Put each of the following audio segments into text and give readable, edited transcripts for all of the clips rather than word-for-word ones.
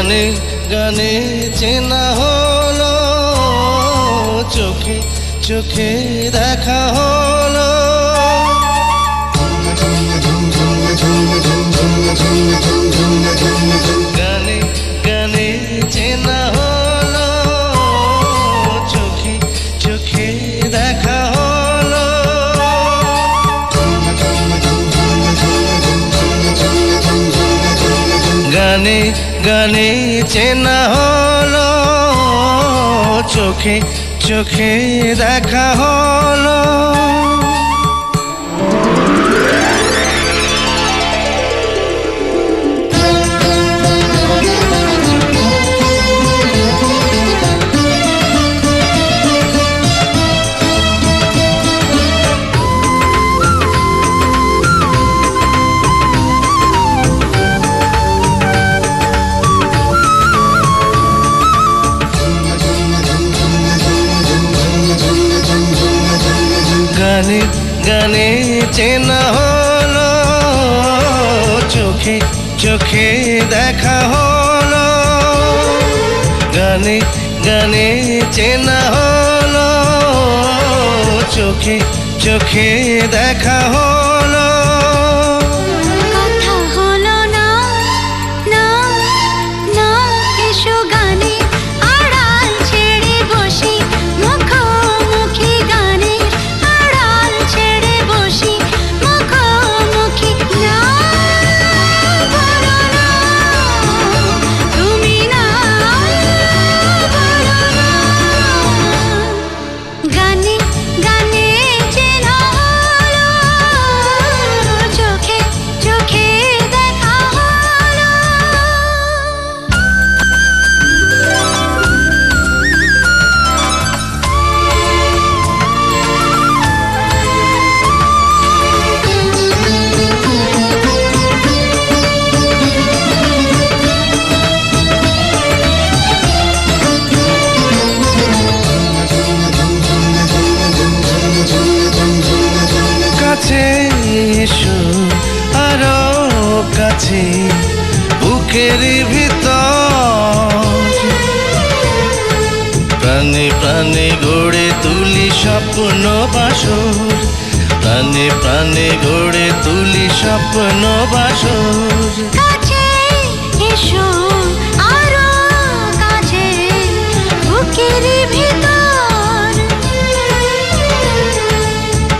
গানে গানে চেনা হলো, চোখে চোখে দেখা হলো। গানে গানে চেনা হলো, চোখে চোখে দেখা হলো। গানে গানে চেনা হলো, চোখে চোখে দেখা হলো। গানে গানে চেনা হলো, চোখে চোখে দেখা হলো। গানে গানে চেনা হলো, চোখে চোখে দেখা হলো। কথা হলো না না না, এসো গানে আড়াল ছেড়ে বসি, মুখোমুখি গানের আড়াল ছেড়ে বসি, মুখোমুখি। না বলো না তুমি, না বলো না। গানে গানে চেনা হলো, চোখে চোখে দেখা হলো। কাছে এসো আরো কাছে, বুকের ভিতর প্রাণে প্রাণে গড়ে তুলি স্বপ্ন বাসর। প্রাণে প্রাণে গড়ে তুলি স্বপ্ন বাসর। কাছে এসো আরো কাছে, বুকের ভিতর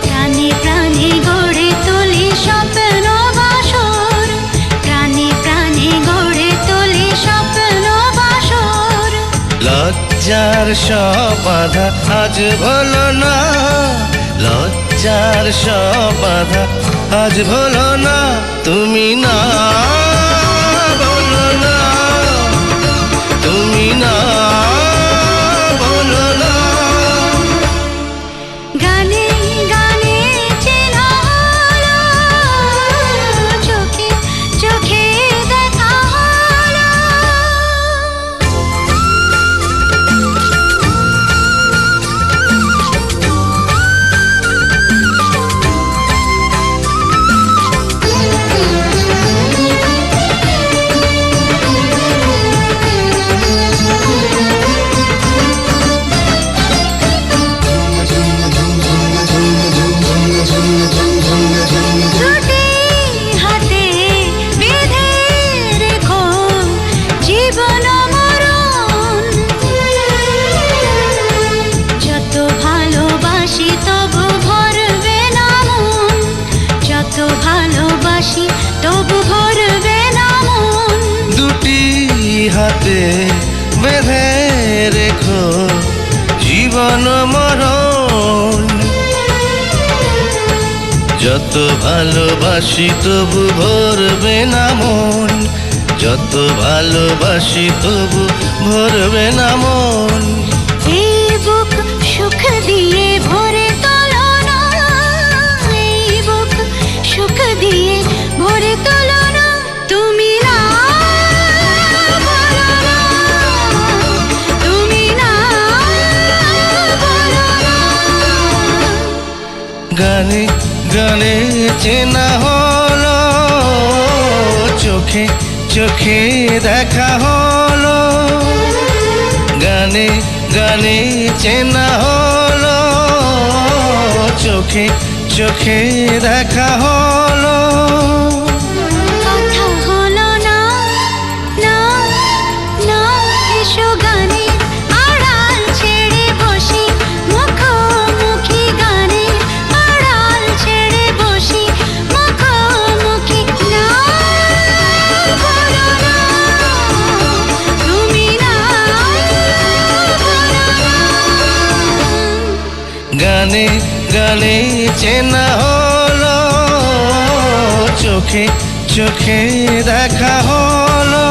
প্রাণে প্রাণে গড়ে তুলি স্বপ্ন বাসর। প্রাণে প্রাণে গড়ে তুলি স্বপ্ন বাসর। লজ্জার সব বাধা আজ ভুলো না, লজ্জার সব বাধা আজ ভুলো না। তুমি না বলো না, তুমি না বলো না। গানে গানে চেনা হলো, চোখে চোখে দেখা হলো। দুটি হাতে বেঁধে রেখো জীবন মরণ, যত ভালোবাসি তবু ভরবে না মন, যত ভালোবাসি তবু ভরবে না মন। দুটি হাতে বেঁধে রেখো জীবন মরণ, যত ভালোবাসি তবু ভরবে না মন, যত ভালোবাসি তবু ভরবে না মন। এই বুক সুখ দিয়ে ভরে তোলো না, এই বুক সুখ দিয়ে ভরে তোলো না। তুমি না বলো না, তুমি না বলো না। গানে গানে চেনা হলো, চোখে চোখে দেখা হলো, গানে গানে চেনা হলো, চোখে চোখে দেখা হলো। কথা হলো না, না, না, এসো গানের আড়াল ছেড়ে বসি, মুখোমুখি গানের আড়াল ছেড়ে বসি, মুখোমুখি। না বলো না, তুমি না বলো না। গানে গানে চেনা হলো, চোখে চোখে দেখা হলো।